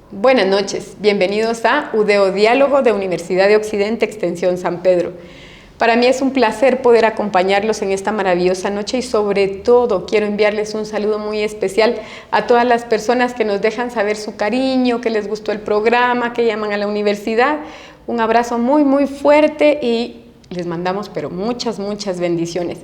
Buenas noches, bienvenidos a UDEO Diálogo de Universidad de Occidente, Extensión San Pedro. Para mí es un placer poder acompañarlos en esta maravillosa noche y sobre todo quiero enviarles un saludo muy especial a todas las personas que nos dejan saber su cariño, que les gustó el programa, que llaman a la universidad. Un abrazo muy fuerte y les mandamos pero muchas bendiciones.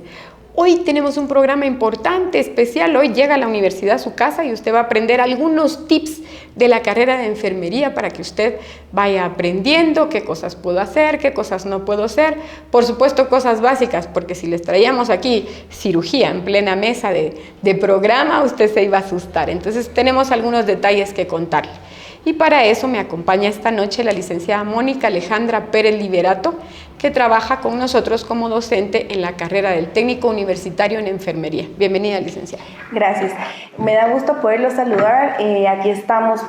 Hoy tenemos un programa importante, especial. Hoy llega a la universidad a su casa y usted va a aprender algunos tips de la carrera de enfermería para que usted vaya aprendiendo qué cosas puedo hacer, qué cosas no puedo hacer. Por supuesto, cosas básicas, porque si les traíamos aquí cirugía en plena mesa de programa, usted se iba a asustar. Entonces, tenemos algunos detalles que contarle. Y para eso me acompaña esta noche la licenciada Mónica Alejandra Pérez Liberato, que trabaja con nosotros como docente en la carrera del técnico universitario en enfermería. Bienvenida, licenciada. Gracias. Me da gusto poderlos saludar. Aquí estamos,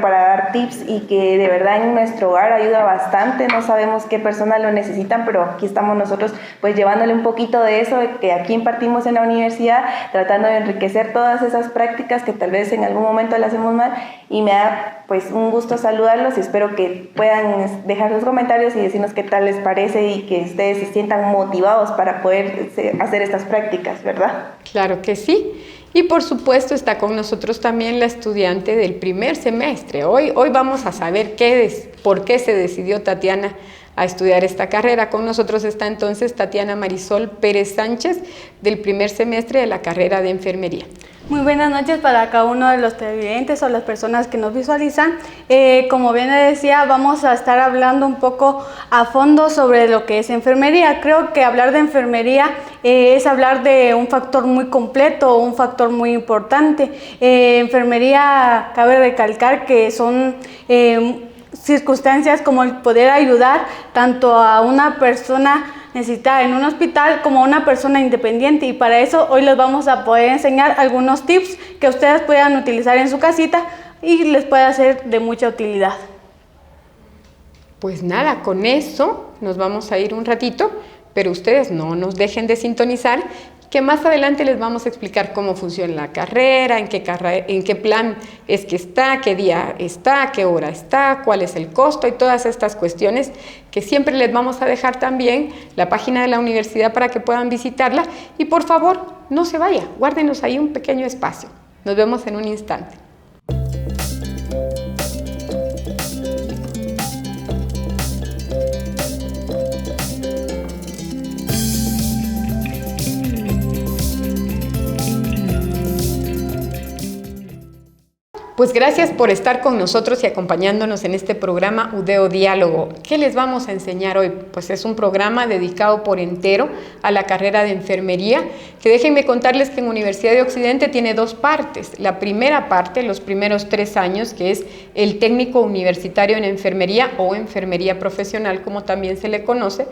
para dar tips y que de verdad en nuestro hogar ayuda bastante. No sabemos qué personas lo necesitan, pero aquí estamos nosotros, llevándole un poquito de eso que aquí impartimos en la universidad, tratando de enriquecer todas esas prácticas que tal vez en algún momento las hacemos mal. Y me da un gusto saludarlos y espero que puedan dejar sus comentarios y decirnos qué tal les parece y que ustedes se sientan motivados para poder hacer estas prácticas, ¿verdad? Claro que sí. Y por supuesto está con nosotros también la estudiante del primer semestre. Hoy vamos a saber por qué se decidió Tatiana a estudiar esta carrera. Con nosotros está entonces Tatiana Marisol Pérez Sánchez del primer semestre de la carrera de enfermería. Muy buenas noches para cada uno de los televidentes o las personas que nos visualizan. Como bien le decía, vamos a estar hablando un poco a fondo sobre lo que es enfermería. Creo que hablar de enfermería es hablar de un factor muy completo, un factor muy importante. Enfermería, cabe recalcar que son circunstancias como el poder ayudar tanto a una persona necesitada en un hospital como a una persona independiente, y para eso hoy les vamos a poder enseñar algunos tips que ustedes puedan utilizar en su casita y les pueda ser de mucha utilidad. Pues nada, con eso nos vamos a ir un ratito, pero ustedes no nos dejen de sintonizar, que más adelante les vamos a explicar cómo funciona la carrera, en qué plan es que está, qué día está, qué hora está, cuál es el costo y todas estas cuestiones que siempre les vamos a dejar también la página de la universidad para que puedan visitarla. Y por favor, no se vaya, guárdenos ahí un pequeño espacio. Nos vemos en un instante. Pues gracias por estar con nosotros y acompañándonos en este programa UDEO Diálogo. ¿Qué les vamos a enseñar hoy? Pues es un programa dedicado por entero a la carrera de enfermería, que déjenme contarles que en Universidad de Occidente tiene dos partes. La primera parte, los primeros 3 años, que es el técnico universitario en enfermería o enfermería profesional, como también se le conoce.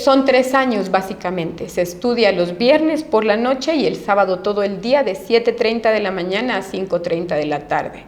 Son 3 años básicamente. Se estudia los viernes por la noche y el sábado todo el día de 7:30 de la mañana a 5:30 de la tarde.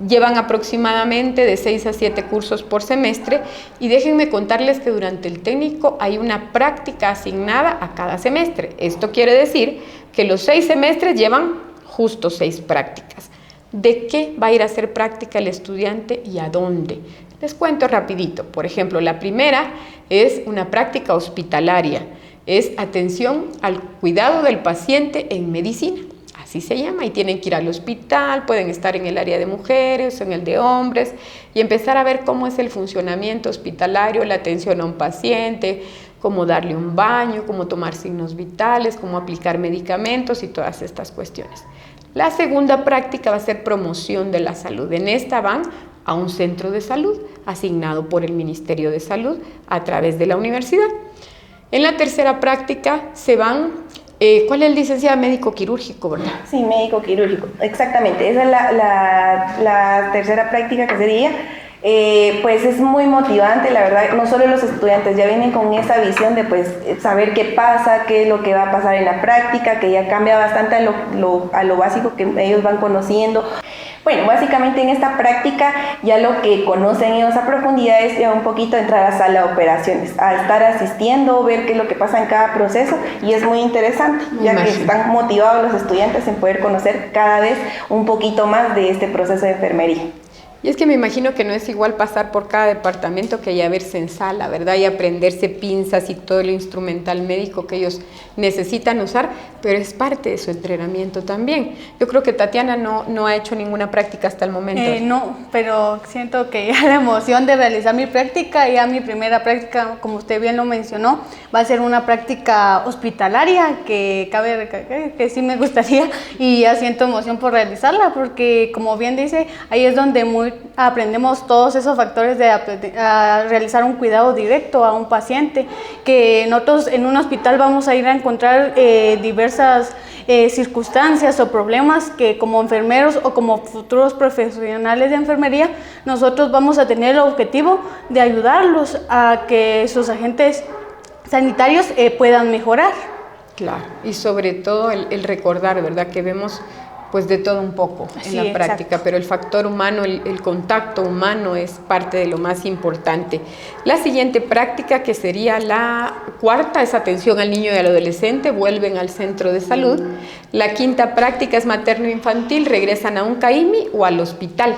Llevan aproximadamente de 6 a 7 cursos por semestre y déjenme contarles que durante el técnico hay una práctica asignada a cada semestre. Esto quiere decir que los 6 semestres llevan justo 6 prácticas. ¿De qué va a ir a hacer práctica el estudiante y a dónde? Les cuento rapidito. Por ejemplo, la primera es una práctica hospitalaria. Es atención al cuidado del paciente en medicina. Así se llama, y tienen que ir al hospital, pueden estar en el área de mujeres o en el de hombres y empezar a ver cómo es el funcionamiento hospitalario, la atención a un paciente, cómo darle un baño, cómo tomar signos vitales, cómo aplicar medicamentos y todas estas cuestiones. La segunda práctica va a ser promoción de la salud. En esta van a un centro de salud asignado por el Ministerio de Salud a través de la universidad. En la tercera práctica se van, ¿cuál es el licenciado? Médico quirúrgico, ¿verdad? Sí, médico quirúrgico, exactamente. Esa es la tercera práctica que sería. Es muy motivante, la verdad. No solo los estudiantes ya vienen con esa visión de saber qué pasa, qué es lo que va a pasar en la práctica, que ya cambia bastante a lo básico que ellos van conociendo. Bueno, básicamente en esta práctica ya lo que conocen ellos a profundidad es ya un poquito entrar a sala de operaciones, a estar asistiendo, ver qué es lo que pasa en cada proceso, y es muy interesante, ya que están motivados los estudiantes en poder conocer cada vez un poquito más de este proceso de enfermería. Y es que me imagino que no es igual pasar por cada departamento que ya verse en sala, ¿verdad? Y aprenderse pinzas y todo lo instrumental médico que ellos necesitan usar, pero es parte de su entrenamiento también. Yo creo que Tatiana no ha hecho ninguna práctica hasta el momento. No, pero siento que ya la emoción de realizar mi práctica, ya mi primera práctica, como usted bien lo mencionó, va a ser una práctica hospitalaria que cabe recalcar que sí me gustaría y ya siento emoción por realizarla, porque como bien dice, ahí es donde aprendemos todos esos factores de a realizar un cuidado directo a un paciente, que nosotros en un hospital vamos a ir a encontrar diversas circunstancias o problemas que como enfermeros o como futuros profesionales de enfermería nosotros vamos a tener el objetivo de ayudarlos a que sus agentes sanitarios puedan mejorar. Claro, y sobre todo el recordar, ¿verdad? Que vemos pues de todo un poco en la práctica, exacto. Pero el factor humano, el contacto humano es parte de lo más importante. La siguiente práctica, que sería la cuarta, es atención al niño y al adolescente, vuelven al centro de salud. La quinta práctica es materno-infantil, regresan a un CAIMI o al hospital,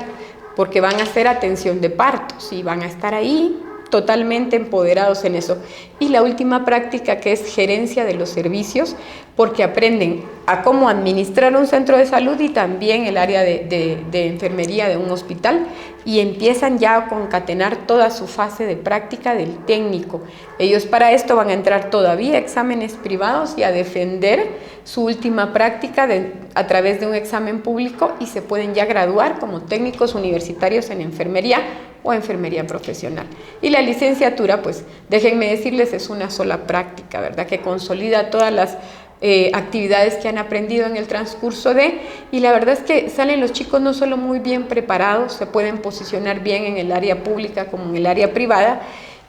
porque van a hacer atención de partos y van a estar ahí totalmente empoderados en eso. Y la última práctica, que es gerencia de los servicios, porque aprenden a cómo administrar un centro de salud y también el área de enfermería de un hospital, y empiezan ya a concatenar toda su fase de práctica del técnico. Ellos para esto van a entrar todavía a exámenes privados y a defender su última práctica a través de un examen público, y se pueden ya graduar como técnicos universitarios en enfermería o enfermería profesional. Y la licenciatura, pues déjenme decirles, es una sola práctica, ¿verdad? Que consolida todas las actividades que han aprendido en el transcurso y la verdad es que salen los chicos no solo muy bien preparados, se pueden posicionar bien en el área pública como en el área privada,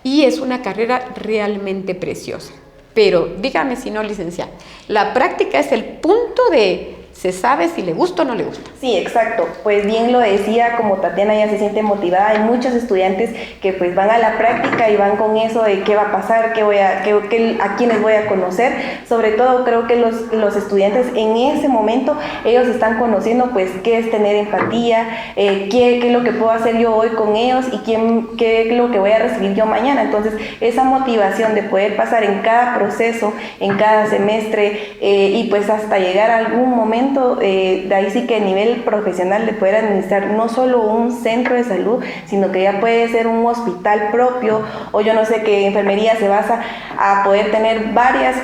y es una carrera realmente preciosa. Pero dígame si no, licenciada, la práctica es el punto de se sabe si le gusta o no le gusta. Sí, exacto. Pues bien lo decía, como Tatiana ya se siente motivada, hay muchos estudiantes que pues van a la práctica y van con eso de qué va a pasar, a quiénes voy a conocer. Sobre todo creo que los estudiantes en ese momento, ellos están conociendo pues qué es tener empatía, qué es lo que puedo hacer yo hoy con ellos y qué es lo que voy a recibir yo mañana. Entonces esa motivación de poder pasar en cada proceso, en cada semestre y pues hasta llegar a algún momento de ahí sí que a nivel profesional de poder administrar no solo un centro de salud, sino que ya puede ser un hospital propio, o yo no sé, que enfermería se basa a poder tener varias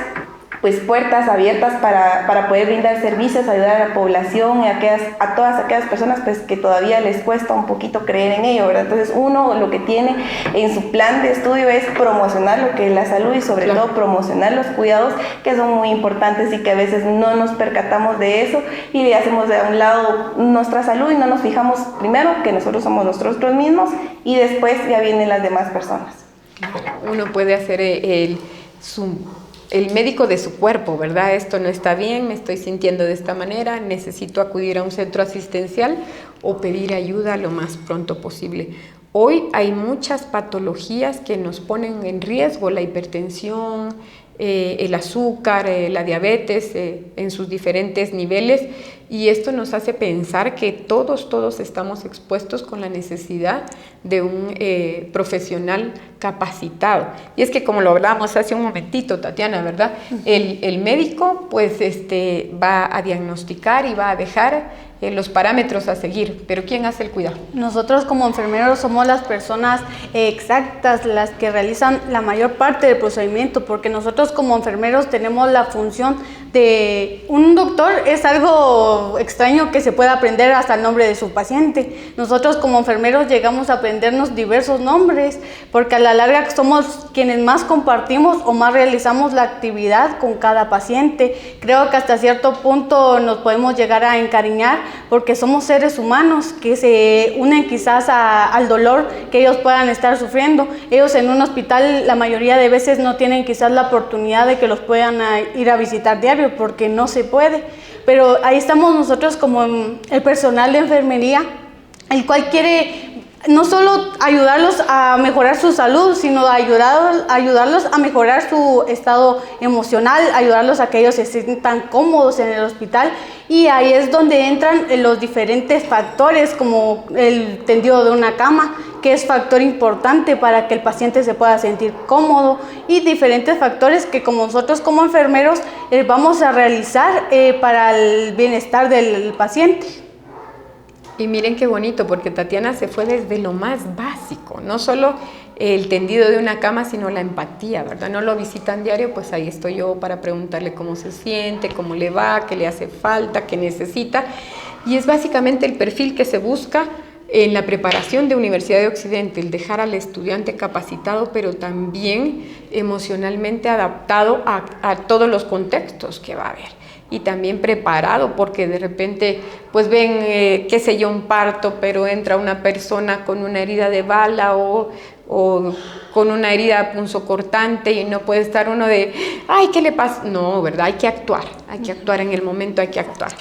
pues puertas abiertas para poder brindar servicios, ayudar a la población y a todas aquellas personas pues que todavía les cuesta un poquito creer en ello, ¿verdad? Entonces uno lo que tiene en su plan de estudio es promocionar lo que es la salud y sobre todo promocionar los cuidados, que son muy importantes y que a veces no nos percatamos de eso y le hacemos de un lado nuestra salud y no nos fijamos primero que nosotros somos nosotros mismos y después ya vienen las demás personas. Uno puede hacer el médico de su cuerpo, ¿verdad? Esto no está bien, me estoy sintiendo de esta manera, necesito acudir a un centro asistencial o pedir ayuda lo más pronto posible. Hoy hay muchas patologías que nos ponen en riesgo, la hipertensión, el azúcar, la diabetes en sus diferentes niveles, y esto nos hace pensar que todos estamos expuestos con la necesidad de un profesional capacitado. Y es que como lo hablábamos hace un momentito, Tatiana, ¿verdad? El médico pues va a diagnosticar y va a dejar los parámetros a seguir, pero ¿quién hace el cuidado? Nosotros como enfermeros somos las personas exactas, las que realizan la mayor parte del procedimiento, porque nosotros como enfermeros tenemos la función de un doctor. Es algo extraño que se pueda aprender hasta el nombre de su paciente. Nosotros como enfermeros llegamos a aprendernos diversos nombres, porque a la larga somos quienes más compartimos o más realizamos la actividad con cada paciente. Creo que hasta cierto punto nos podemos llegar a encariñar, porque somos seres humanos que se unen quizás al dolor que ellos puedan estar sufriendo. Ellos en un hospital la mayoría de veces no tienen quizás la oportunidad de que los puedan ir a visitar diario, porque no se puede, pero ahí estamos nosotros como el personal de enfermería, el cual quiere no solo ayudarlos a mejorar su salud, sino ayudarlos a mejorar su estado emocional, ayudarlos a que ellos se sientan cómodos en el hospital. Y ahí es donde entran los diferentes factores, como el tendido de una cama, que es factor importante para que el paciente se pueda sentir cómodo, y diferentes factores que como nosotros como enfermeros vamos a realizar para el bienestar del paciente. Y miren qué bonito, porque Tatiana se fue desde lo más básico, no solo el tendido de una cama, sino la empatía, ¿verdad? No lo visitan diario, pues ahí estoy yo para preguntarle cómo se siente, cómo le va, qué le hace falta, qué necesita. Y es básicamente el perfil que se busca en la preparación de Universidad de Occidente, el dejar al estudiante capacitado, pero también emocionalmente adaptado a todos los contextos que va a haber. Y también preparado, porque de repente pues ven, qué sé yo, un parto, pero entra una persona con una herida de bala o con una herida punzocortante y no puede estar uno de, ay, ¿qué le pasa? No, ¿verdad? Hay que actuar en el momento, hay que actuar.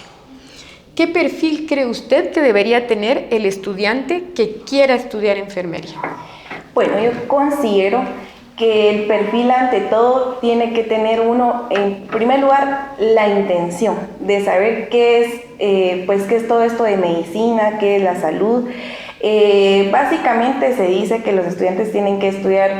¿Qué perfil cree usted que debería tener el estudiante que quiera estudiar enfermería? Bueno, yo considero que el perfil ante todo tiene que tener uno, en primer lugar, la intención de saber qué es todo esto de medicina, qué es la salud. Básicamente se dice que los estudiantes tienen que estudiar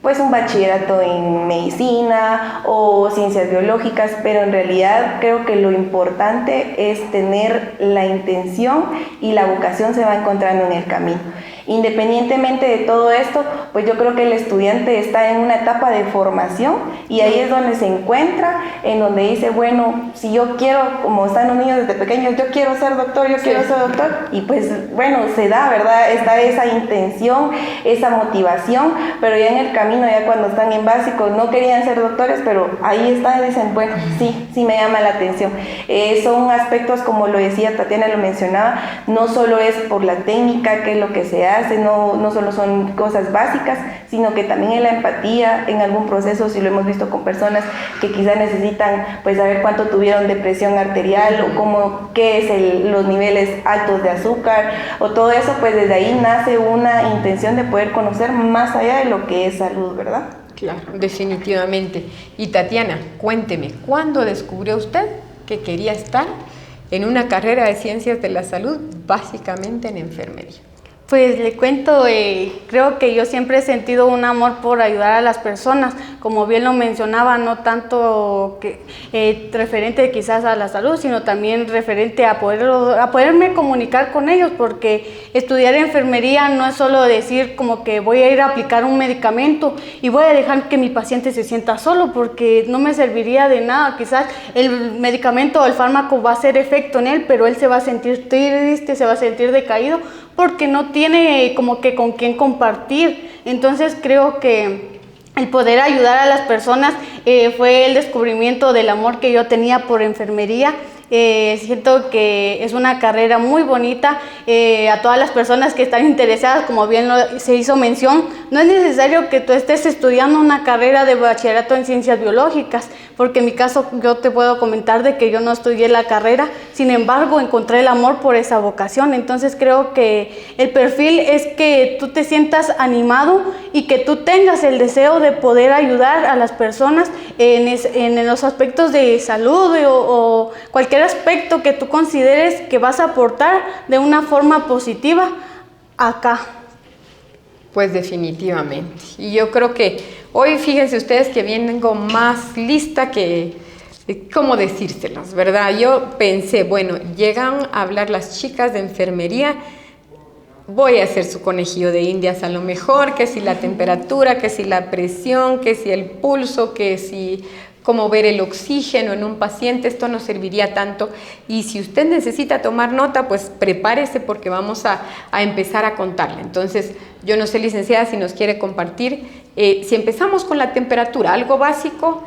pues un bachillerato en medicina o ciencias biológicas, pero en realidad creo que lo importante es tener la intención, y la vocación se va encontrando en el camino. Independientemente de todo esto, pues yo creo que el estudiante está en una etapa de formación, y ahí es donde se encuentra, en donde dice, bueno, si yo quiero, como están los niños desde pequeños, yo quiero ser doctor, y pues bueno, se da, ¿verdad? Está esa intención, esa motivación, pero ya en el camino, ya cuando están en básico, no querían ser doctores, pero ahí están y dicen, bueno, sí me llama la atención. Son aspectos, como lo decía Tatiana, lo mencionaba, no solo es por la técnica, que es lo que se hace, no solo son cosas básicas, sino que también en la empatía, en algún proceso, si lo hemos visto con personas que quizás necesitan pues saber cuánto tuvieron de presión arterial o qué es los niveles altos de azúcar o todo eso, pues desde ahí nace una intención de poder conocer más allá de lo que es salud, ¿verdad? Claro, definitivamente. Y Tatiana, cuénteme, ¿cuándo descubrió usted que quería estar en una carrera de ciencias de la salud, básicamente en enfermería? Pues le cuento, creo que yo siempre he sentido un amor por ayudar a las personas, como bien lo mencionaba, no tanto referente quizás a la salud, sino también referente a poderme comunicar con ellos, porque estudiar enfermería no es solo decir como que voy a ir a aplicar un medicamento y voy a dejar que mi paciente se sienta solo, porque no me serviría de nada. Quizás el medicamento o el fármaco va a hacer efecto en él, pero él se va a sentir triste, se va a sentir decaído, porque no tiene como que con quién compartir. Entonces creo que el poder ayudar a las personas fue el descubrimiento del amor que yo tenía por enfermería. Siento que es una carrera muy bonita. A todas las personas que están interesadas, como bien se hizo mención, no es necesario que tú estés estudiando una carrera de bachillerato en ciencias biológicas, porque en mi caso yo te puedo comentar de que yo no estudié la carrera, sin embargo encontré el amor por esa vocación. Entonces creo que el perfil es que tú te sientas animado y que tú tengas el deseo de poder ayudar a las personas en los aspectos de salud o cualquier aspecto que tú consideres que vas a aportar de una forma positiva acá. Pues definitivamente. Y yo creo que hoy, fíjense ustedes que vengo más lista que cómo decírselos, ¿verdad? Yo pensé, bueno, llegan a hablar las chicas de enfermería, voy a hacer su conejillo de indias a lo mejor, que si la temperatura, que si la presión, que si el pulso, que si cómo ver el oxígeno en un paciente. Esto nos serviría tanto, y si usted necesita tomar nota, pues prepárese, porque vamos a empezar a contarle. Entonces, yo no sé, licenciada, si nos quiere compartir, si empezamos con la temperatura, algo básico,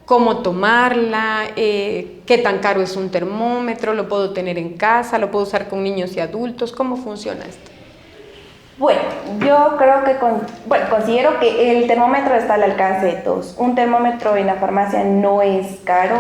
cómo tomarla, qué tan caro es un termómetro, lo puedo tener en casa, lo puedo usar con niños y adultos, ¿cómo funciona esto? Bueno, yo creo que considero que el termómetro está al alcance de todos. Un termómetro en la farmacia no es caro,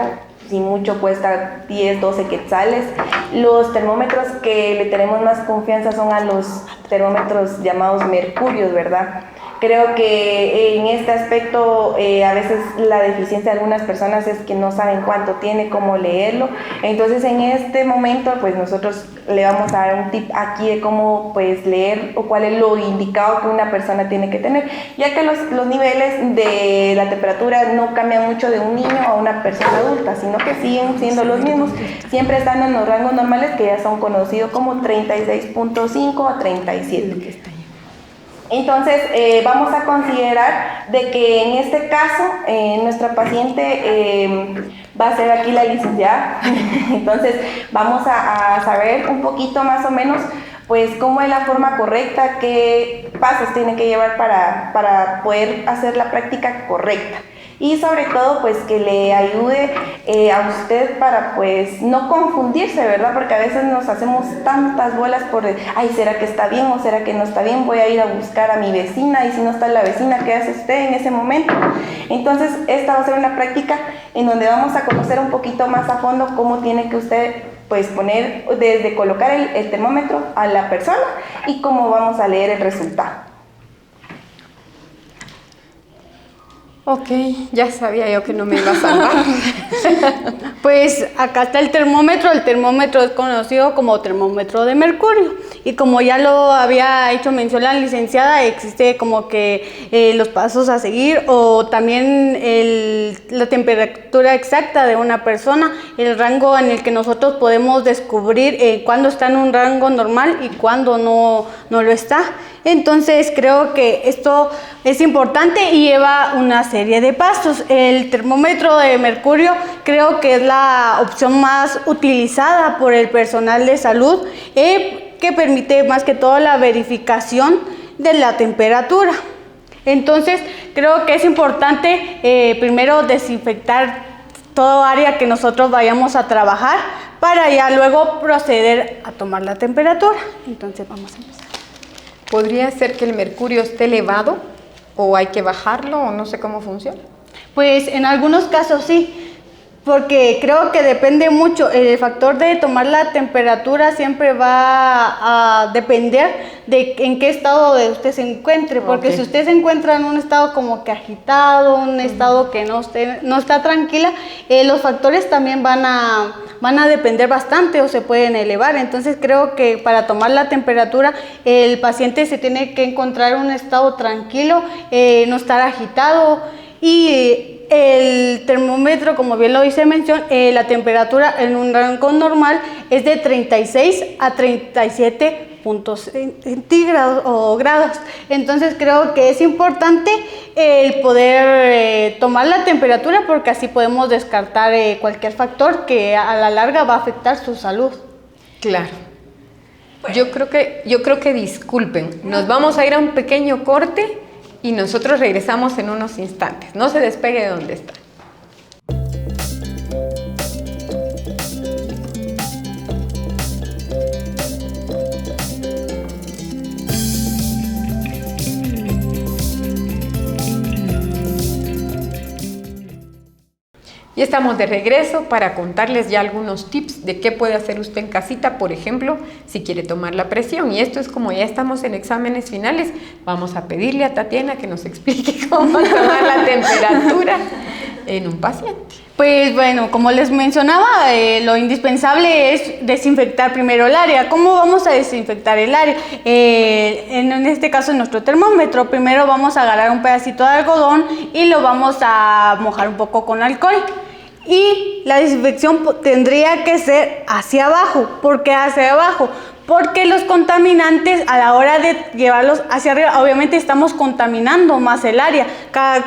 si mucho cuesta 10, 12 quetzales, Los termómetros que le tenemos más confianza son a los termómetros llamados mercurios, ¿verdad? Creo que en este aspecto a veces la deficiencia de algunas personas es que no saben cuánto tiene, cómo leerlo. Entonces en este momento pues nosotros le vamos a dar un tip aquí de cómo pues leer o cuál es lo indicado que una persona tiene que tener, ya que los niveles de la temperatura no cambian mucho de un niño a una persona adulta, sino que siguen siendo los mismos. Siempre están en los rangos normales que ya son conocidos como 36.5 a 37. Entonces vamos a considerar de que en este caso nuestra paciente va a ser aquí la licenciada. Entonces vamos a saber un poquito más o menos pues cómo es la forma correcta, qué pasos tiene que llevar para poder hacer la práctica correcta. Y sobre todo pues que le ayude a usted para pues no confundirse, ¿verdad? Porque a veces nos hacemos tantas bolas por ay, ¿será que está bien o será que no está bien? Voy a ir a buscar a mi vecina y si no está la vecina, ¿qué hace usted en ese momento? Entonces esta va a ser una práctica en donde vamos a conocer un poquito más a fondo cómo tiene que usted pues poner, desde colocar el termómetro a la persona y cómo vamos a leer el resultado. Ok, ya sabía yo que no me iba a salvar. Pues acá está el termómetro es conocido como termómetro de mercurio y como ya lo había hecho mención la licenciada, existe como que los pasos a seguir o también la temperatura exacta de una persona, el rango en el que nosotros podemos descubrir cuándo está en un rango normal y cuándo no lo está. Entonces creo que esto es importante y lleva una serie de pasos. El termómetro de mercurio creo que es la opción más utilizada por el personal de salud que permite más que todo la verificación de la temperatura. Entonces creo que es importante primero desinfectar todo área que nosotros vayamos a trabajar para ya luego proceder a tomar la temperatura. Entonces vamos a empezar. ¿Podría ser que el mercurio esté elevado o hay que bajarlo o no sé cómo funciona? Pues en algunos casos sí, porque creo que depende mucho. El factor de tomar la temperatura siempre va a depender de en qué estado de usted se encuentre, porque si usted se encuentra en un estado como que agitado, un estado que no está tranquila, los factores también van a depender bastante o se pueden elevar. Entonces creo que para tomar la temperatura el paciente se tiene que encontrar en un estado tranquilo, no estar agitado. Y el termómetro, como bien lo hice mención, la temperatura en un rango normal es de 36 a 37 puntos centígrados o grados. Entonces creo que es importante el poder tomar la temperatura porque así podemos descartar cualquier factor que a la larga va a afectar su salud. Claro. Yo creo que disculpen, nos vamos a ir a un pequeño corte y nosotros regresamos en unos instantes. No se despegue de donde está. Y estamos de regreso para contarles ya algunos tips de qué puede hacer usted en casita, por ejemplo, si quiere tomar la presión. Y esto es como ya estamos en exámenes finales, vamos a pedirle a Tatiana que nos explique cómo tomar la temperatura en un paciente. Pues bueno, como les mencionaba, lo indispensable es desinfectar primero el área. ¿Cómo vamos a desinfectar el área? En este caso, en nuestro termómetro, primero vamos a agarrar un pedacito de algodón y lo vamos a mojar un poco con alcohol. Y la desinfección tendría que ser hacia abajo. ¿Por qué hacia abajo? Porque los contaminantes a la hora de llevarlos hacia arriba, obviamente estamos contaminando más el área.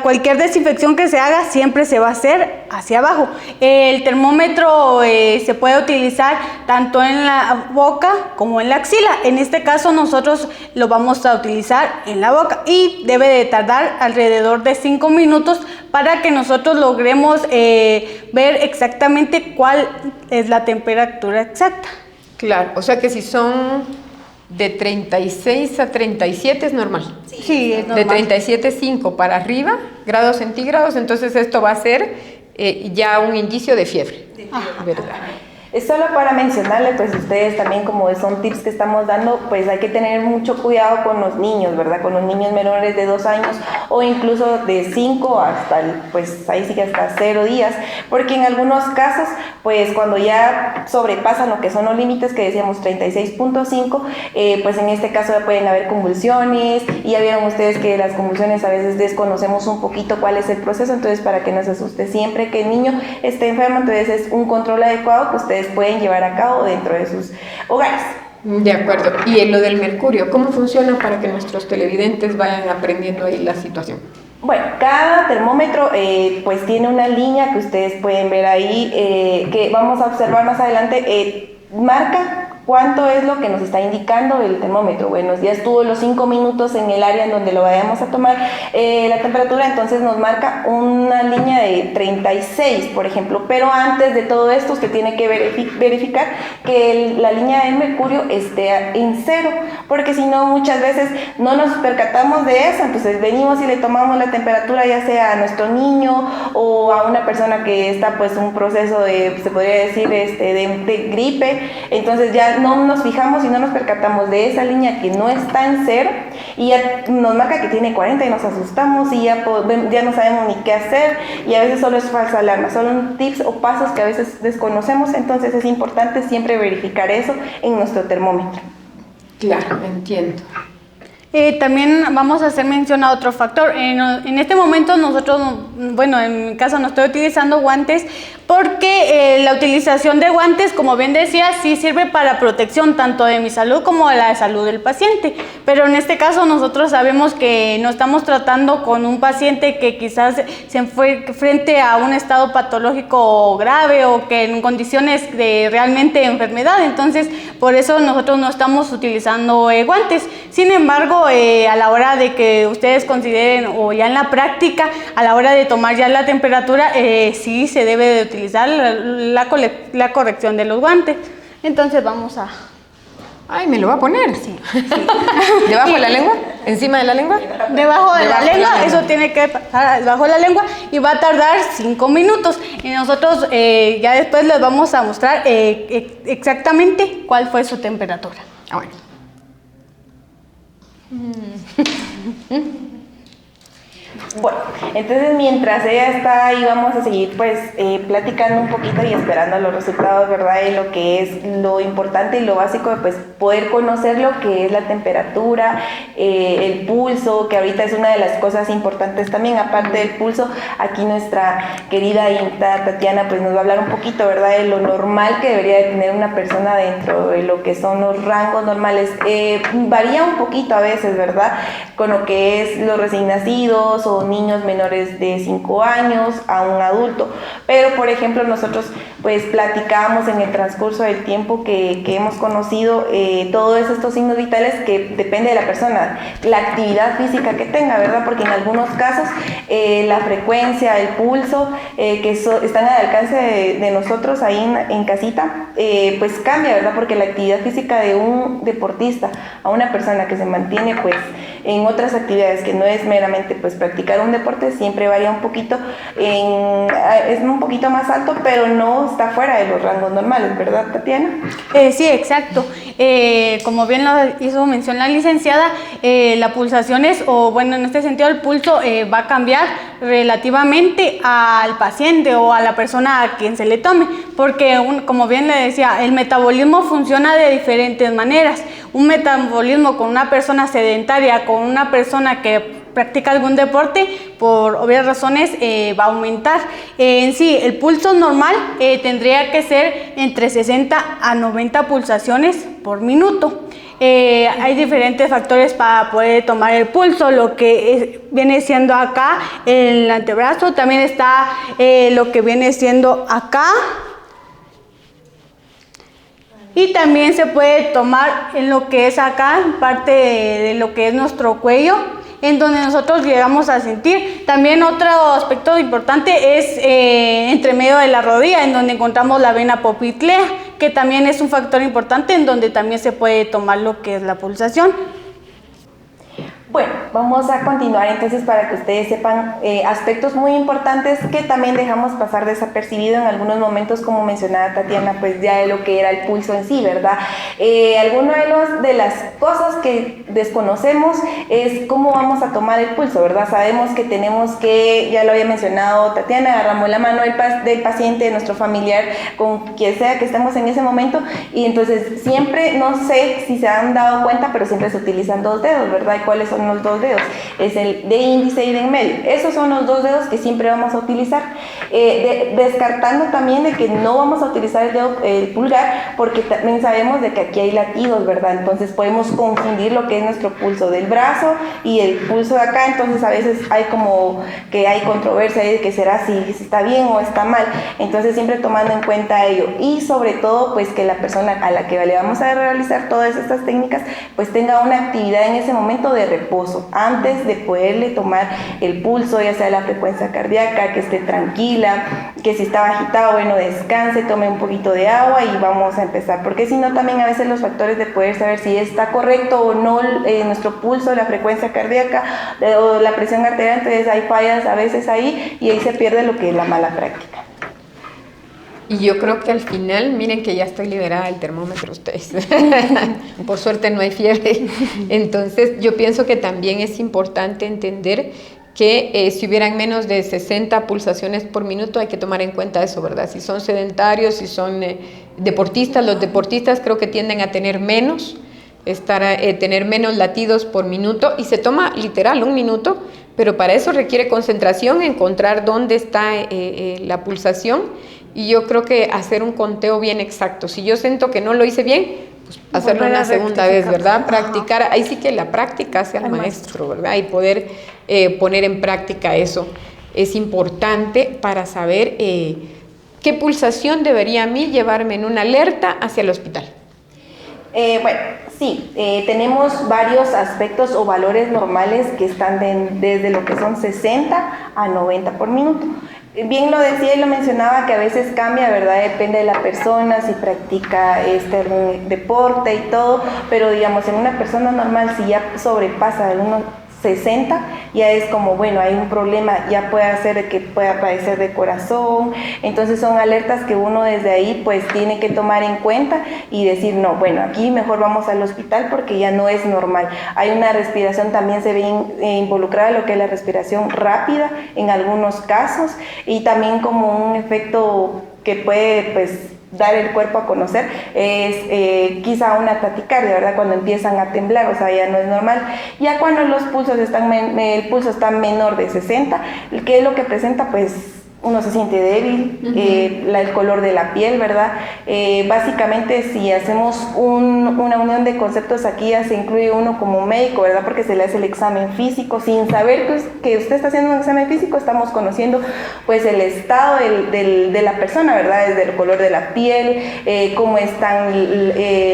Cualquier desinfección que se haga siempre se va a hacer hacia abajo. El termómetro se puede utilizar tanto en la boca como en la axila. En este caso nosotros lo vamos a utilizar en la boca y debe de tardar alrededor de 5 minutos para que nosotros logremos ver exactamente cuál es la temperatura exacta. Claro, o sea que si son de 36 a 37 es normal. Sí, es normal. De 37,5 para arriba, grados centígrados, entonces esto va a ser ya un indicio de fiebre. ¿Verdad? Es solo para mencionarle, pues ustedes también, como son tips que estamos dando, pues hay que tener mucho cuidado con los niños, ¿verdad? Con los niños menores de 2 años o incluso de 5 hasta, pues ahí sí que hasta 0 días, porque en algunos casos, pues cuando ya sobrepasan lo que son los límites que decíamos 36.5, pues en este caso ya pueden haber convulsiones, y ya vieron ustedes que las convulsiones a veces desconocemos un poquito cuál es el proceso, entonces para que no se asuste siempre que el niño esté enfermo, entonces es un control adecuado que ustedes pueden llevar a cabo dentro de sus hogares. De acuerdo. Y en lo del mercurio, ¿cómo funciona para que nuestros televidentes vayan aprendiendo ahí la situación? Bueno, cada termómetro pues tiene una línea que ustedes pueden ver ahí, que vamos a observar más adelante, marca cuánto es lo que nos está indicando el termómetro. Bueno, ya estuvo los 5 minutos en el área en donde lo vayamos a tomar la temperatura, entonces nos marca una línea de 36, por ejemplo, pero antes de todo esto usted tiene que verificar que la línea de mercurio esté en 0, porque si no muchas veces no nos percatamos de eso, entonces venimos y le tomamos la temperatura ya sea a nuestro niño o a una persona que está pues en un proceso de, se podría decir, de gripe, entonces ya no nos fijamos y no nos percatamos de esa línea que no está en 0 y ya nos marca que tiene 40 y nos asustamos y ya no sabemos ni qué hacer, y a veces solo es falsa alarma, son tips o pasos que a veces desconocemos, entonces es importante siempre verificar eso en nuestro termómetro. Claro, entiendo. También vamos a hacer mención a otro factor. En este momento nosotros, bueno, en mi caso no estoy utilizando guantes porque la utilización de guantes, como bien decía, sí sirve para protección tanto de mi salud como de la salud del paciente. Pero en este caso nosotros sabemos que no estamos tratando con un paciente que quizás se fue frente a un estado patológico grave o que en condiciones de realmente enfermedad. Entonces, por eso nosotros no estamos utilizando guantes. Sin embargo, a la hora de que ustedes consideren o ya en la práctica, a la hora de tomar ya la temperatura, sí se debe de utilizar la corrección de los guantes. Entonces vamos a... Ay, ¿me lo va a poner? Sí. ¿Debajo de la lengua? ¿Encima de la lengua? Debajo de la lengua, eso tiene que pasar debajo de la lengua y va a tardar 5 minutos. Y nosotros ya después les vamos a mostrar exactamente cuál fue su temperatura. Ah, bueno. Bueno, entonces mientras ella está ahí vamos a seguir pues platicando un poquito y esperando los resultados, ¿verdad? De lo que es lo importante y lo básico de pues poder conocer lo que es la temperatura, el pulso, que ahorita es una de las cosas importantes también. Aparte del pulso, aquí nuestra querida invitada Tatiana pues nos va a hablar un poquito, ¿verdad? De lo normal que debería de tener una persona dentro de lo que son los rangos normales. Varía un poquito a veces, ¿verdad? Con lo que es los recién nacidos o niños menores de 5 años a un adulto, pero por ejemplo nosotros pues platicábamos en el transcurso del tiempo que hemos conocido todos estos signos vitales que depende de la persona, la actividad física que tenga, ¿verdad? Porque en algunos casos la frecuencia, el pulso que están al alcance de nosotros ahí en casita, pues cambia, ¿verdad? Porque la actividad física de un deportista a una persona que se mantiene pues en otras actividades que no es meramente pues practicar un deporte, siempre varía un poquito, es un poquito más alto, pero no está fuera de los rangos normales, ¿verdad, Tatiana? Sí, exacto. Como bien lo hizo mención la licenciada, la pulsación es, o bueno, en este sentido el pulso va a cambiar relativamente al paciente o a la persona a quien se le tome, porque como bien le decía, el metabolismo funciona de diferentes maneras. Un metabolismo con una persona sedentaria, con una persona que practica algún deporte, por obvias razones va a aumentar. En sí, el pulso normal tendría que ser entre 60 a 90 pulsaciones por minuto. Hay diferentes factores para poder tomar el pulso, lo que viene siendo acá el antebrazo, también está lo que viene siendo acá. Y también se puede tomar en lo que es acá, parte de lo que es nuestro cuello, en donde nosotros llegamos a sentir. También otro aspecto importante es entre medio de la rodilla, en donde encontramos la vena poplitea, que también es un factor importante en donde también se puede tomar lo que es la pulsación. Bueno, vamos a continuar entonces para que ustedes sepan aspectos muy importantes que también dejamos pasar desapercibido en algunos momentos, como mencionaba Tatiana, pues ya de lo que era el pulso en sí, ¿verdad? Algunas de las cosas que desconocemos es cómo vamos a tomar el pulso, ¿verdad? Sabemos que tenemos que, ya lo había mencionado Tatiana, agarramos la mano del paciente, de nuestro familiar, con quien sea que estemos en ese momento, y entonces siempre, no sé si se han dado cuenta, pero siempre se utilizan 2 dedos, ¿verdad? ¿Y cuáles son los 2 dedos? Es el de índice y de en medio. Esos son los 2 dedos que siempre vamos a utilizar, descartando también de que no vamos a utilizar el pulgar, porque también sabemos de que aquí hay latidos, ¿verdad? Entonces podemos confundir lo que es nuestro pulso del brazo y el pulso de acá. Entonces a veces hay como que hay controversia de que será si está bien o está mal. Entonces siempre tomando en cuenta ello, y sobre todo pues que la persona a la que le vamos a realizar todas estas técnicas pues tenga una actividad en ese momento de reposo antes de poderle tomar el pulso, ya sea la frecuencia cardíaca, que esté tranquila, que si está agitado, bueno, descanse, tome un poquito de agua y vamos a empezar, porque si no también a veces los factores de poder saber si está correcto o no nuestro pulso, la frecuencia cardíaca o la presión arterial, entonces hay fallas a veces ahí y ahí se pierde lo que es la mala práctica. Y yo creo que al final, miren que ya estoy liberada del termómetro ustedes. Por suerte no hay fiebre. Entonces yo pienso que también es importante entender que si hubieran menos de 60 pulsaciones por minuto hay que tomar en cuenta eso, ¿verdad? Si son sedentarios, si son deportistas, los deportistas creo que tienden a tener menos, tener menos latidos por minuto, y se toma literal 1 minuto, pero para eso requiere concentración, encontrar dónde está la pulsación. Y yo creo que hacer un conteo bien exacto. Si yo siento que no lo hice bien, pues hacerlo una segunda vez, ¿verdad? Practicar, ahí sí que la práctica hace al maestro, ¿verdad? Y poder poner en práctica eso es importante para saber qué pulsación debería a mí llevarme en una alerta hacia el hospital. Bueno, sí, tenemos varios aspectos o valores normales que están desde lo que son 60 a 90 por minuto. Bien lo decía y lo mencionaba que a veces cambia, ¿verdad? Depende de la persona, si practica algún deporte y todo, pero digamos en una persona normal si ya sobrepasa de unos 60, ya es como, bueno, hay un problema, ya puede hacer que pueda padecer de corazón. Entonces son alertas que uno desde ahí pues tiene que tomar en cuenta y decir, no, bueno, aquí mejor vamos al hospital porque ya no es normal. Hay una respiración, también se ve involucrada lo que es la respiración rápida en algunos casos, y también como un efecto que puede pues dar el cuerpo a conocer es quizá una taquicardia, ¿verdad? Cuando empiezan a temblar, o sea, ya no es normal. Ya cuando los pulsos el pulso está menor de 60, ¿qué es lo que presenta? Pues uno se siente débil, el color de la piel, ¿verdad? Básicamente si hacemos una unión de conceptos aquí ya se incluye uno como médico, ¿verdad? Porque se le hace el examen físico, sin saber pues, que usted está haciendo un examen físico, estamos conociendo pues el estado de la persona, ¿verdad? Desde el color de la piel, cómo están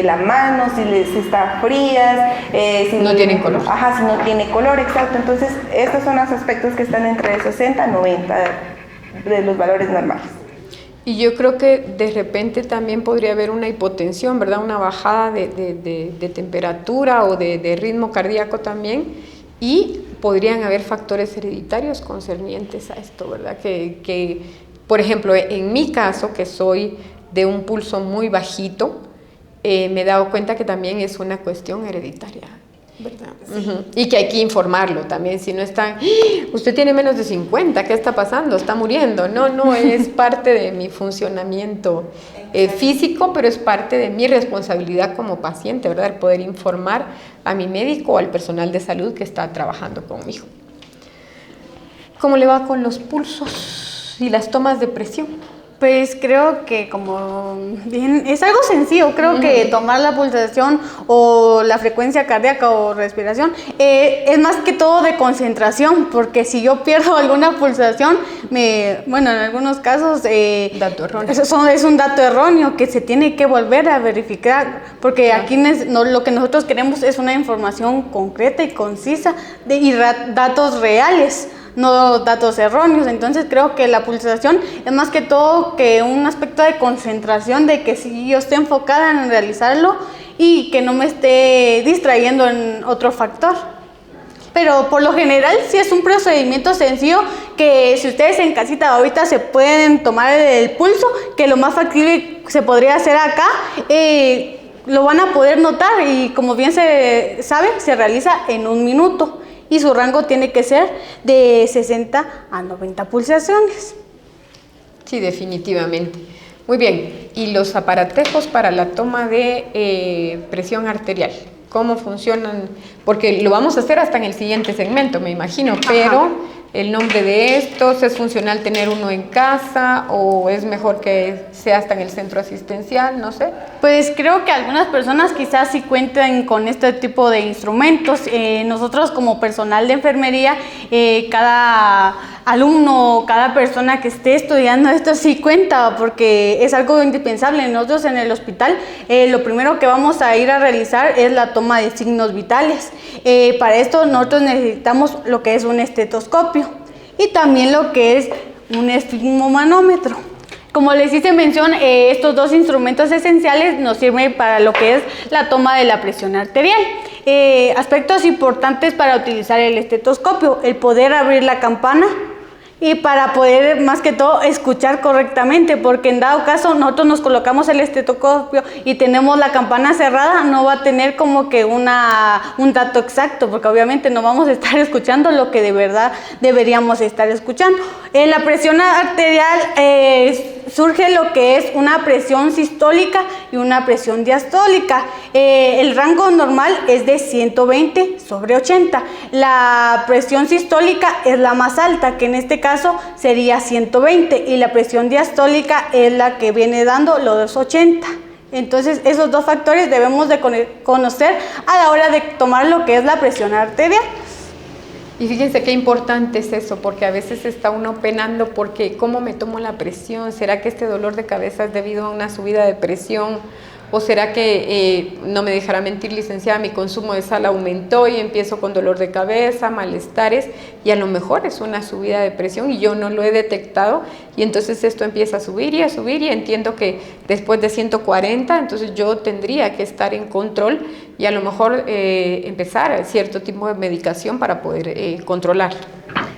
las manos, si están frías, si no tienen color. Ajá, si no tiene color, exacto. Entonces estos son los aspectos que están entre 60 y 90 de los valores normales. Y yo creo que de repente también podría haber una hipotensión, ¿verdad? Una bajada de temperatura o de ritmo cardíaco también, y podrían haber factores hereditarios concernientes a esto, ¿verdad? Que por ejemplo, en mi caso, que soy de un pulso muy bajito, me he dado cuenta que también es una cuestión hereditaria, ¿verdad? Sí. Y que hay que informarlo también, si no está, usted tiene menos de 50, ¿qué está pasando? ¿Está muriendo? No, es parte de mi funcionamiento físico, pero es parte de mi responsabilidad como paciente, ¿verdad? El poder informar a mi médico o al personal de salud que está trabajando conmigo. ¿Cómo le va con los pulsos y las tomas de presión? Pues creo que como bien, es algo sencillo, creo que tomar la pulsación o la frecuencia cardíaca o respiración es más que todo de concentración, porque si yo pierdo alguna pulsación, en algunos casos dato erróneo. Es un dato erróneo que se tiene que volver a verificar, porque aquí lo que nosotros queremos es una información concreta y concisa y datos reales, no datos erróneos. Entonces creo que la pulsación es más que todo que un aspecto de concentración, de que si yo estoy enfocada en realizarlo y que no me esté distrayendo en otro factor. pero por lo general sí es un procedimiento sencillo que si ustedes en casita ahorita se pueden tomar el pulso, que lo más factible se podría hacer acá, lo van a poder notar y como bien se sabe, se realiza en 1 minuto y su rango tiene que ser de 60 a 90 pulsaciones. Sí, definitivamente. Muy bien, y los aparatejos para la toma de presión arterial, ¿cómo funcionan? Porque lo vamos a hacer hasta en el siguiente segmento, me imagino, pero el nombre de estos, ¿es funcional tener uno en casa o es mejor que sea hasta en el centro asistencial? No sé. Pues creo que algunas personas quizás sí cuenten con este tipo de instrumentos. Nosotros como personal de enfermería, cada alumno, cada persona que esté estudiando esto sí cuenta porque es algo indispensable. Nosotros en el hospital lo primero que vamos a ir a realizar es la toma de signos vitales. Para esto nosotros necesitamos lo que es un estetoscopio y también lo que es un esfigmomanómetro. Como les hice mención, estos 2 instrumentos esenciales nos sirven para lo que es la toma de la presión arterial. Aspectos importantes para utilizar el estetoscopio: el poder abrir la campana y para poder más que todo escuchar correctamente, porque en dado caso nosotros nos colocamos el estetoscopio y tenemos la campana cerrada, no va a tener como que un dato exacto, porque obviamente no vamos a estar escuchando lo que de verdad deberíamos estar escuchando. En la presión arterial surge lo que es una presión sistólica y una presión diastólica. El rango normal es de 120/80. La presión sistólica es la más alta, que en este caso sería 120, y la presión diastólica es la que viene dando los 80. Entonces esos 2 factores debemos de conocer a la hora de tomar lo que es la presión arterial. Y fíjense qué importante es eso, porque a veces está uno penando porque ¿cómo me tomo la presión? ¿Será que este dolor de cabeza es debido a una subida de presión? ¿O será que, no me dejará mentir, licenciada, mi consumo de sal aumentó y empiezo con dolor de cabeza, malestares, y a lo mejor es una subida de presión y yo no lo he detectado, y entonces esto empieza a subir y entiendo que después de 140, entonces yo tendría que estar en control y a lo mejor empezar cierto tipo de medicación para poder controlarlo.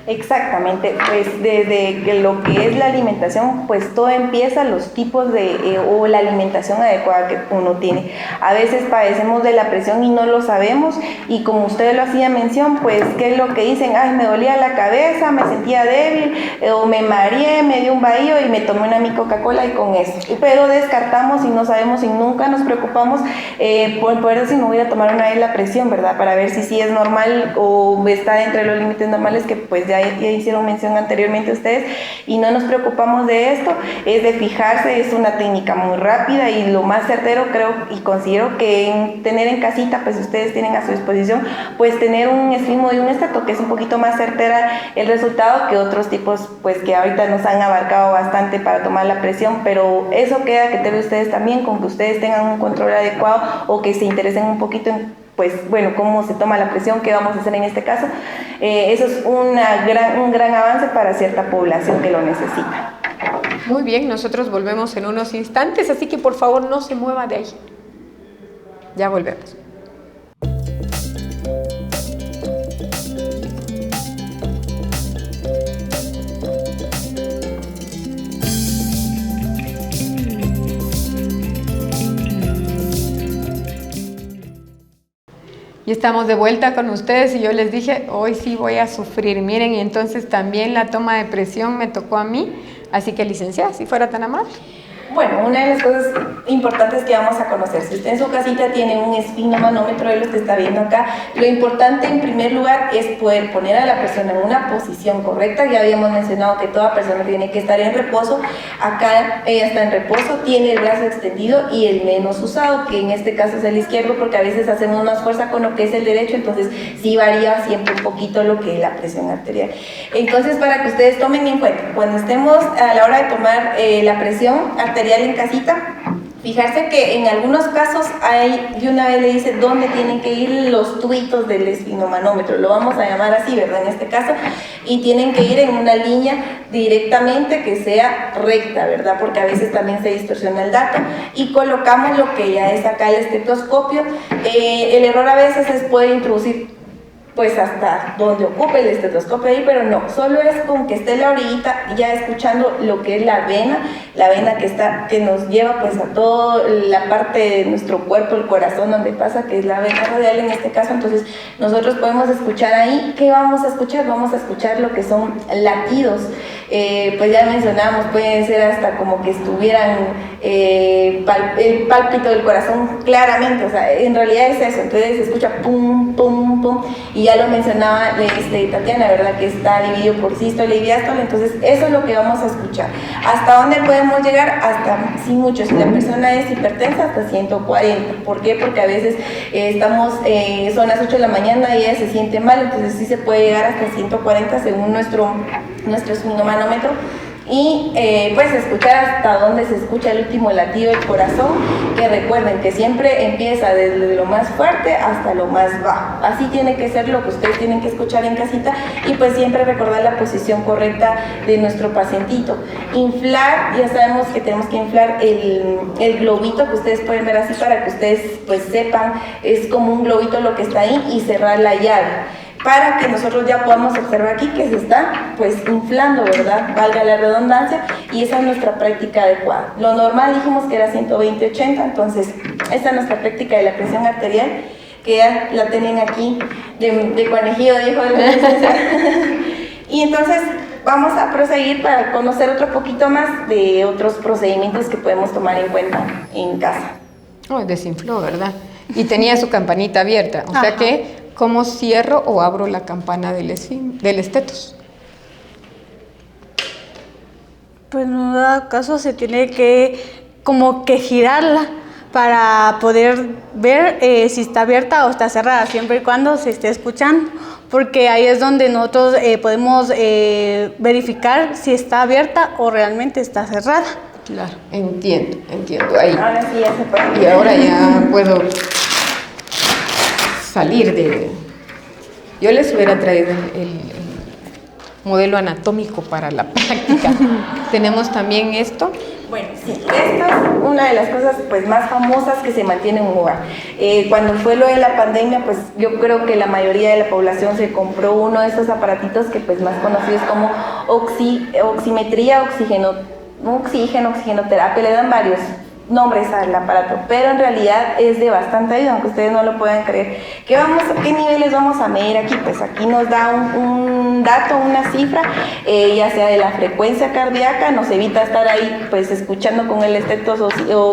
Exactamente, pues desde que lo que es la alimentación, pues todo empieza los tipos de o la alimentación adecuada que uno tiene. A veces padecemos de la presión y no lo sabemos, y como usted lo hacía mención, pues qué es lo que dicen: ay, me dolía la cabeza, me sentía débil, o me mareé, me dio un vahío y me tomé mi Coca-Cola y con eso. Pero descartamos y no sabemos y nunca nos preocupamos por poder si me voy a tomar una vez la presión, ¿verdad? Para ver si es normal o está entre los límites normales, que pues ya hicieron mención anteriormente ustedes, y no nos preocupamos de esto. Es de fijarse, es una técnica muy rápida y lo más certero creo y considero que tener en casita, pues ustedes tienen a su disposición, pues tener un esfigmo y un esteto, que es un poquito más certera el resultado que otros tipos, pues que ahorita nos han abarcado bastante para tomar la presión, pero eso queda que tener ustedes también, con que ustedes tengan un control adecuado o que se interesen un poquito en, pues bueno, cómo se toma la presión, qué vamos a hacer en este caso. Eso es un gran avance para cierta población que lo necesita. Muy bien, nosotros volvemos en unos instantes, así que por favor no se mueva de ahí. Ya volvemos. Y estamos de vuelta con ustedes y yo les dije, hoy sí voy a sufrir. Miren, y entonces también la toma de presión me tocó a mí, así que licenciada, si fuera tan amable. Bueno, una de las cosas importantes que vamos a conocer, si usted en su casita tiene un esfigmomanómetro, de lo que está viendo acá, lo importante en primer lugar es poder poner a la persona en una posición correcta. Ya habíamos mencionado que toda persona tiene que estar en reposo. Acá ella está en reposo, tiene el brazo extendido y el menos usado, que en este caso es el izquierdo, porque a veces hacemos más fuerza con lo que es el derecho, entonces sí varía siempre un poquito lo que es la presión arterial. Entonces, para que ustedes tomen en cuenta, cuando estemos a la hora de tomar la presión arterial en casita, fijarse que en algunos casos hay, de una vez le dice dónde tienen que ir los tubitos del esfigmomanómetro, lo vamos a llamar así, ¿verdad? En este caso, y tienen que ir en una línea directamente que sea recta, ¿verdad? Porque a veces también se distorsiona el dato, y colocamos lo que ya es acá el estetoscopio. El error a veces es poder introducir pues hasta donde ocupe el estetoscopio ahí, pero no, solo es con que esté la orillita ya escuchando lo que es la vena que nos lleva pues a toda la parte de nuestro cuerpo, el corazón donde pasa, que es la vena radial en este caso. Entonces nosotros podemos escuchar ahí. ¿Qué vamos a escuchar? Vamos a escuchar lo que son latidos, pues ya mencionamos, pueden ser hasta como que estuvieran el pálpito del corazón claramente, o sea, en realidad es eso. Entonces se escucha pum, pum, pum, y ya lo mencionaba Tatiana, ¿verdad? Que está dividido por sístole y diástole. Entonces eso es lo que vamos a escuchar. ¿Hasta dónde podemos llegar? Hasta, sí, mucho. Si la persona es hipertensa, hasta 140. ¿Por qué? Porque a veces son las 8 de la mañana y ella se siente mal, entonces sí se puede llegar hasta 140 según nuestro esfigmomanómetro. Y pues escuchar hasta dónde se escucha el último latido del corazón, que recuerden que siempre empieza desde lo más fuerte hasta lo más bajo. Así tiene que ser lo que ustedes tienen que escuchar en casita, y pues siempre recordar la posición correcta de nuestro pacientito. Inflar, ya sabemos que tenemos que inflar el globito que ustedes pueden ver así para que ustedes pues sepan, es como un globito lo que está ahí, y cerrar la llave, para que nosotros ya podamos observar aquí que se está pues inflando, ¿verdad? Valga la redundancia, y esa es nuestra práctica adecuada. Lo normal dijimos que era 120-80, entonces esa es nuestra práctica de la presión arterial, que ya la tienen aquí de conejillo, dijo la licencia. Y entonces vamos a proseguir para conocer otro poquito más de otros procedimientos que podemos tomar en cuenta en casa. Oh, desinfló, ¿verdad? Y tenía su campanita abierta, o sea que ¿cómo cierro o abro la campana del estetos? Pues en dado caso se tiene que como que girarla para poder ver si está abierta o está cerrada, siempre y cuando se esté escuchando, porque ahí es donde nosotros podemos verificar si está abierta o realmente está cerrada. Claro, entiendo ahí. Ahora sí ya se puede. Y ahora ya puedo salir de... Yo les hubiera traído el modelo anatómico para la práctica. Tenemos también esto. Bueno, sí, esta es una de las cosas pues más famosas que se mantiene en un hogar. Cuando fue lo de la pandemia, pues yo creo que la mayoría de la población se compró uno de estos aparatitos que pues más conocidos como oximetría, oxigenoterapia, le dan varios nombres al aparato, pero en realidad es de bastante ayuda, aunque ustedes no lo puedan creer. ¿Qué niveles vamos a medir aquí? Pues aquí nos da un dato, una cifra, ya sea de la frecuencia cardíaca, nos evita estar ahí pues escuchando con el estetos o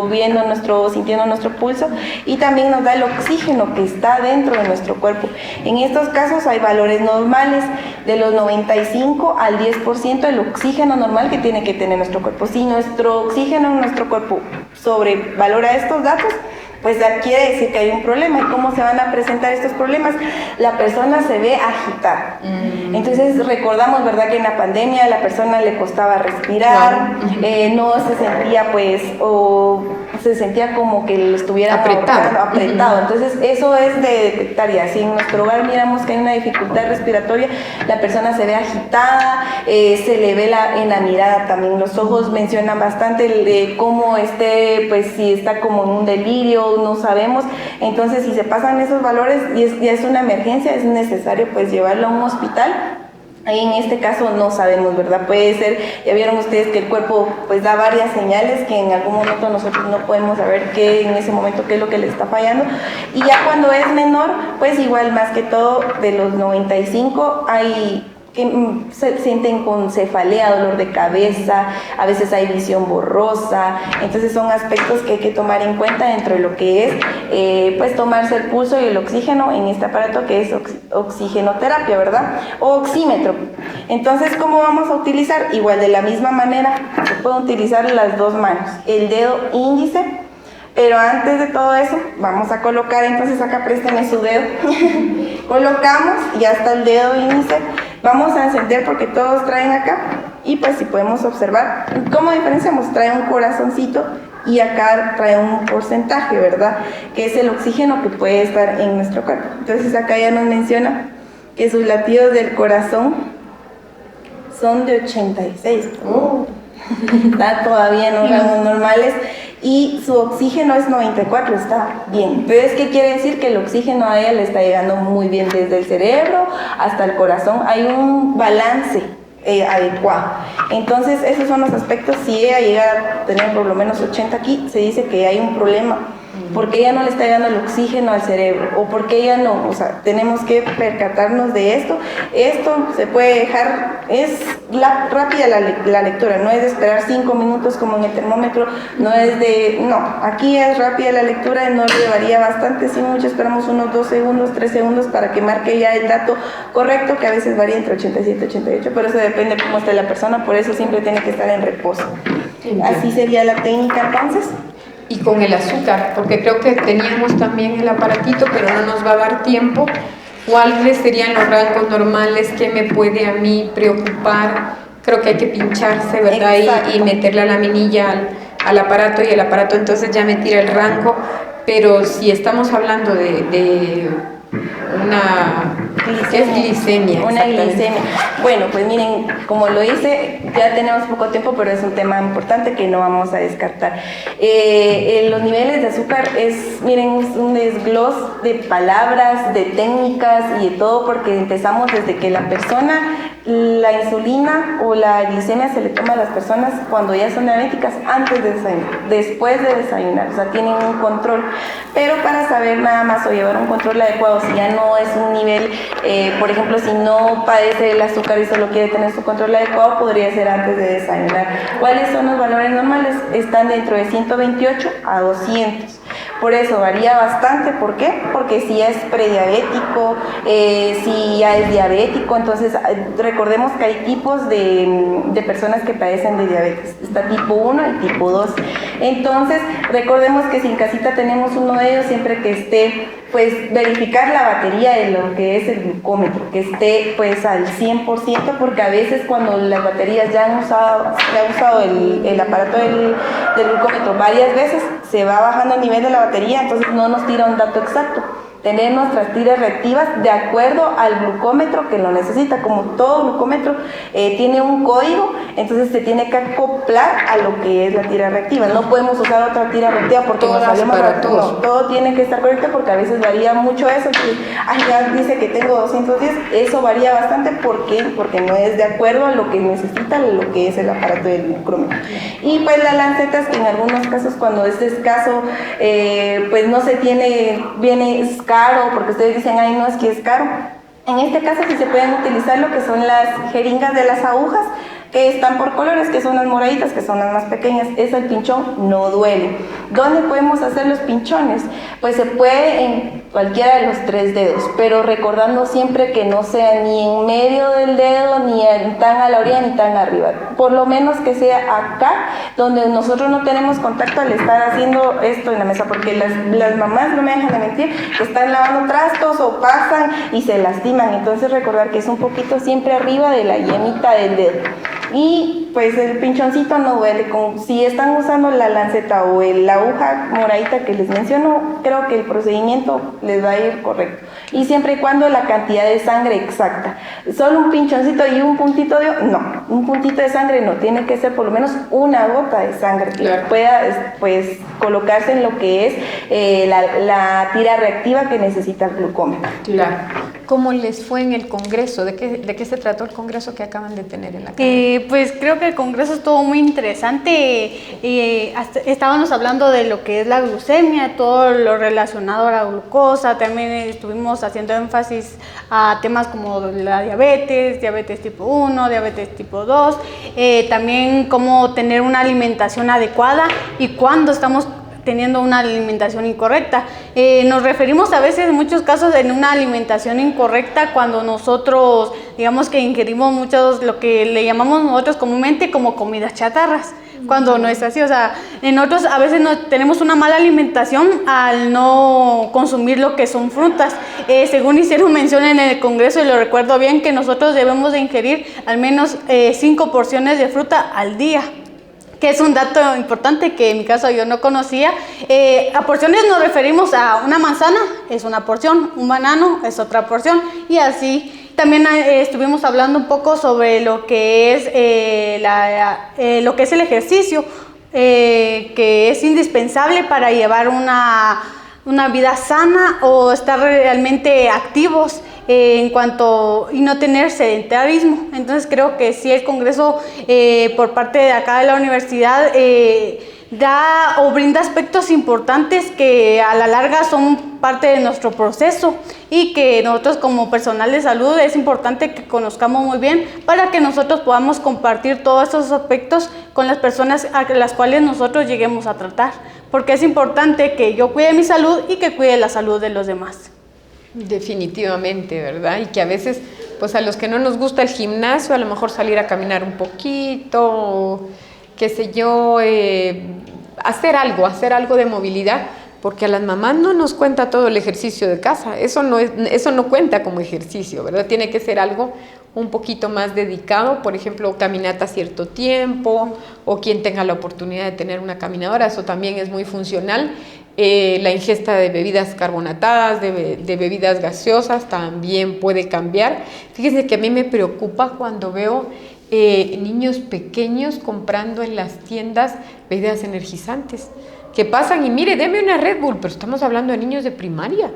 sintiendo nuestro pulso, y también nos da el oxígeno que está dentro de nuestro cuerpo. En estos casos hay valores normales de los 95 al 10% del oxígeno normal que tiene que tener nuestro cuerpo. Si nuestro oxígeno en nuestro cuerpo sobrevalora estos datos, pues quiere decir que hay un problema. ¿Y cómo se van a presentar estos problemas? La persona se ve agitada. Entonces recordamos, ¿verdad?, que en la pandemia a la persona le costaba respirar, no se sentía pues, o se sentía como que lo estuvieran apretado. Entonces eso es de detectar ya. Si en nuestro hogar miramos que hay una dificultad respiratoria, la persona se ve agitada, se le ve en la mirada también. Los ojos mencionan bastante cómo pues si está como en un delirio, no sabemos. Entonces si se pasan esos valores y ya es una emergencia, es necesario pues llevarlo a un hospital. Ahí en este caso no sabemos, ¿verdad? Puede ser, ya vieron ustedes que el cuerpo pues da varias señales que en algún momento nosotros no podemos saber en ese momento qué es lo que le está fallando. Y ya cuando es menor, pues igual más que todo de los 95 hay que se sienten con cefalea, dolor de cabeza, a veces hay visión borrosa. Entonces son aspectos que hay que tomar en cuenta dentro de lo que es pues tomarse el pulso y el oxígeno en este aparato que es oxigenoterapia, ¿verdad? O oxímetro. Entonces, ¿cómo vamos a utilizar? Igual de la misma manera, se pueden utilizar las dos manos, el dedo índice. Pero antes de todo eso, vamos a colocar, entonces acá préstenme su dedo. Colocamos y hasta el dedo índice. Vamos a encender porque todos traen acá. Y pues si podemos observar, ¿cómo diferenciamos? Trae un corazoncito y acá trae un porcentaje, ¿verdad? Que es el oxígeno que puede estar en nuestro cuerpo. Entonces acá ya nos menciona que sus latidos del corazón son de 86. Está todavía en los rangos normales. y su oxígeno es 94, está bien. Entonces, ¿qué quiere decir? Que el oxígeno a ella le está llegando muy bien desde el cerebro hasta el corazón. Hay un balance adecuado. Entonces, esos son los aspectos. Si ella llega a tener por lo menos 80 aquí, se dice que hay un problema, porque ella no le está llegando el oxígeno al cerebro, o porque ella no, o sea, tenemos que percatarnos de esto. Esto se puede dejar, es rápida la lectura, no es de esperar 5 minutos como en el termómetro, no, aquí es rápida la lectura, no le varía bastante, si mucho esperamos unos 2 segundos, 3 segundos para que marque ya el dato correcto, que a veces varía entre 87 y 88, pero eso depende cómo esté la persona, por eso siempre tiene que estar en reposo. Así sería la técnica entonces. Y con el azúcar, porque creo que teníamos también el aparatito, pero no nos va a dar tiempo. ¿Cuáles serían los rangos normales? ¿Qué me puede a mí preocupar? Creo que hay que pincharse, ¿verdad? Y meter la laminilla al aparato, y el aparato entonces ya me tira el rango. Pero si estamos hablando de una glicemia. Una glicemia. Bueno, pues miren, como lo hice, ya tenemos poco tiempo, pero es un tema importante que no vamos a descartar. Los niveles de azúcar es un desglose de palabras, de técnicas y de todo, porque empezamos desde que la persona, la insulina o la glicemia se le toma a las personas cuando ya son diabéticas, antes de desayunar, después de desayunar, o sea, tienen un control. Pero para saber nada más o llevar un control adecuado, si ya no es un nivel, por ejemplo, si no padece el azúcar y solo quiere tener su control adecuado, podría ser antes de desayunar. ¿Cuáles son los valores normales? Están dentro de 128 a 200. Por eso varía bastante. ¿Por qué? Porque si ya es prediabético, si ya es diabético, entonces recordemos que hay tipos de personas que padecen de diabetes. Está tipo 1 y tipo 2. Entonces, recordemos que si en casita tenemos uno de ellos, siempre que esté, pues verificar la batería de lo que es el glucómetro, que esté pues al 100%, porque a veces cuando las baterías ya han usado el aparato del glucómetro varias veces, se va bajando el nivel de la batería, entonces no nos tira un dato exacto. Tener nuestras tiras reactivas de acuerdo al glucómetro que lo necesita. Como todo glucómetro tiene un código, entonces se tiene que acoplar a lo que es la tira reactiva. No podemos usar otra tira reactiva porque nos sale más barato. No, todo tiene que estar correcto, porque a veces varía mucho eso. Ya dice que tengo 210, eso varía bastante. ¿Por qué? Porque no es de acuerdo a lo que necesita lo que es el aparato del glucómetro. Y pues las lancetas, que en algunos casos, cuando es escaso, pues no se tiene, viene caro, porque ustedes dicen, ay, no, es que es caro. En este caso sí se pueden utilizar lo que son las jeringas de las agujas, que están por colores, que son las moraditas, que son las más pequeñas. Eso, el pinchón no duele. ¿Dónde podemos hacer los pinchones? Pues se puede en cualquiera de los 3 dedos, pero recordando siempre que no sea ni en medio del dedo, ni tan a la orilla, ni tan arriba. Por lo menos que sea acá, donde nosotros no tenemos contacto al estar haciendo esto en la mesa, porque las mamás, no me dejan de mentir, que están lavando trastos o pasan y se lastiman. Entonces recordar que es un poquito siempre arriba de la yemita del dedo. Y pues el pinchoncito no duele. Si están usando la lanceta o la aguja moradita que les menciono, creo que el procedimiento les va a ir correcto. Y siempre y cuando la cantidad de sangre exacta. Solo un pinchoncito y un puntito no, un puntito de sangre no, tiene que ser por lo menos una gota de sangre que pueda pues colocarse en lo que es la tira reactiva que necesita el glucómetro. Claro. ¿Cómo les fue en el congreso? ¿De qué se trató el congreso que acaban de tener en la casa? Pues creo que el congreso estuvo muy interesante. Estábamos hablando de lo que es la glucemia, todo lo relacionado a la glucosa. También estuvimos haciendo énfasis a temas como la diabetes tipo 1, diabetes tipo 2. También cómo tener una alimentación adecuada y cuándo estamos teniendo una alimentación incorrecta. Nos referimos a veces, en muchos casos, en una alimentación incorrecta cuando nosotros, digamos que ingerimos muchos, lo que le llamamos nosotros comúnmente como comidas chatarras, cuando no es así. O sea, nosotros a veces tenemos una mala alimentación al no consumir lo que son frutas. Según hicieron mención en el congreso, y lo recuerdo bien, que nosotros debemos de ingerir al menos 5 porciones de fruta al día, que es un dato importante que en mi caso yo no conocía. A porciones nos referimos a una manzana, es una porción, un banano es otra porción, y así. También estuvimos hablando un poco sobre lo que es, lo que es el ejercicio, que es indispensable para llevar una vida sana o estar realmente activos en cuanto y no tener sedentarismo. Entonces creo que sí el Congreso por parte de acá de la universidad da o brinda aspectos importantes que a la larga son parte de nuestro proceso y que nosotros como personal de salud es importante que conozcamos muy bien para que nosotros podamos compartir todos esos aspectos con las personas a las cuales nosotros lleguemos a tratar, porque es importante que yo cuide mi salud y que cuide la salud de los demás. Definitivamente, ¿verdad? Y que a veces, pues a los que no nos gusta el gimnasio, a lo mejor salir a caminar un poquito, o, qué sé yo, hacer algo de movilidad, porque a las mamás no nos cuenta todo el ejercicio de casa, eso no cuenta como ejercicio, ¿verdad? Tiene que ser algo un poquito más dedicado, por ejemplo, caminata cierto tiempo, o quien tenga la oportunidad de tener una caminadora, eso también es muy funcional. La ingesta de bebidas carbonatadas, de bebidas gaseosas también puede cambiar. Fíjense que a mí me preocupa cuando veo niños pequeños comprando en las tiendas bebidas energizantes, que pasan y mire, deme una Red Bull, pero estamos hablando de niños de primaria.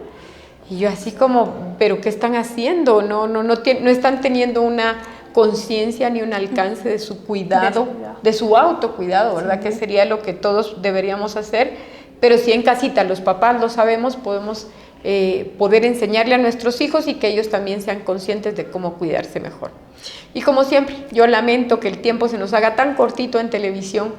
Y yo así como, ¿pero qué están haciendo? No están teniendo una conciencia ni un alcance de su cuidado, de su autocuidado, ¿verdad? Sí. Que sería lo que todos deberíamos hacer, pero si en casita los papás lo sabemos, podemos poder enseñarle a nuestros hijos y que ellos también sean conscientes de cómo cuidarse mejor. Y como siempre, yo lamento que el tiempo se nos haga tan cortito en televisión,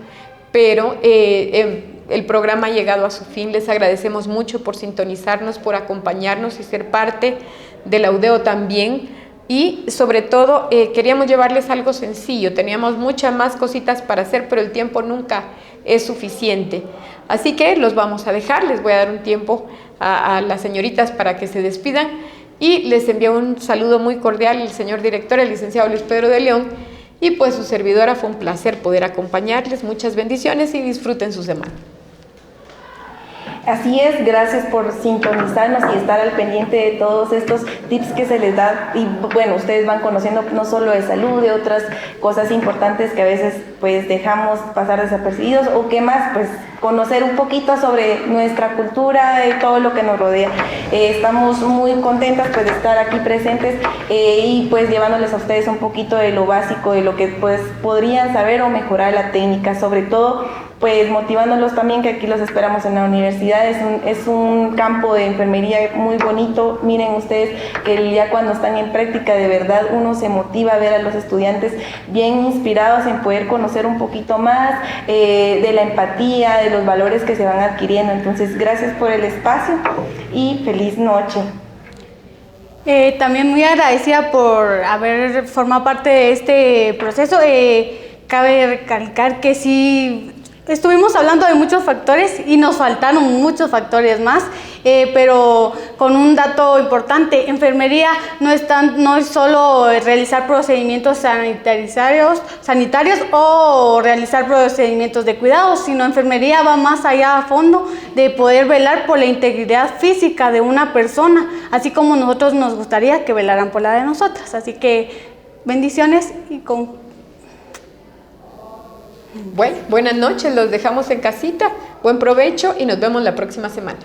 pero el programa ha llegado a su fin. Les agradecemos mucho por sintonizarnos, por acompañarnos y ser parte de la UDEO también. Y sobre todo queríamos llevarles algo sencillo. Teníamos muchas más cositas para hacer, pero el tiempo nunca es suficiente. Así que los vamos a dejar. Les voy a dar un tiempo a las señoritas para que se despidan. Y les envío un saludo muy cordial el señor director, el licenciado Luis Pedro de León. Y pues su servidora, fue un placer poder acompañarles. Muchas bendiciones y disfruten su semana. Así es, gracias por sintonizarnos y estar al pendiente de todos estos tips que se les da. Y bueno, ustedes van conociendo no solo de salud, de otras cosas importantes que a veces pues dejamos pasar desapercibidos, o qué más, pues conocer un poquito sobre nuestra cultura, de todo lo que nos rodea. Estamos muy contentas pues de estar aquí presentes y pues llevándoles a ustedes un poquito de lo básico, de lo que pues podrían saber o mejorar la técnica, sobre todo pues motivándolos también que aquí los esperamos en la universidad. Es un campo de enfermería muy bonito. Miren ustedes que ya cuando están en práctica de verdad uno se motiva a ver a los estudiantes bien inspirados en poder conocer un poquito más de la empatía, de los valores que se van adquiriendo. Entonces gracias por el espacio y feliz noche. También muy agradecida por haber formado parte de este proceso. Cabe recalcar que sí estuvimos hablando de muchos factores y nos faltaron muchos factores más, pero con un dato importante: enfermería no es solo realizar procedimientos sanitarios o realizar procedimientos de cuidados, sino enfermería va más allá a fondo de poder velar por la integridad física de una persona, así como nosotros nos gustaría que velaran por la de nosotras. Así que bendiciones y Bueno, buenas noches, los dejamos en casita, buen provecho y nos vemos la próxima semana.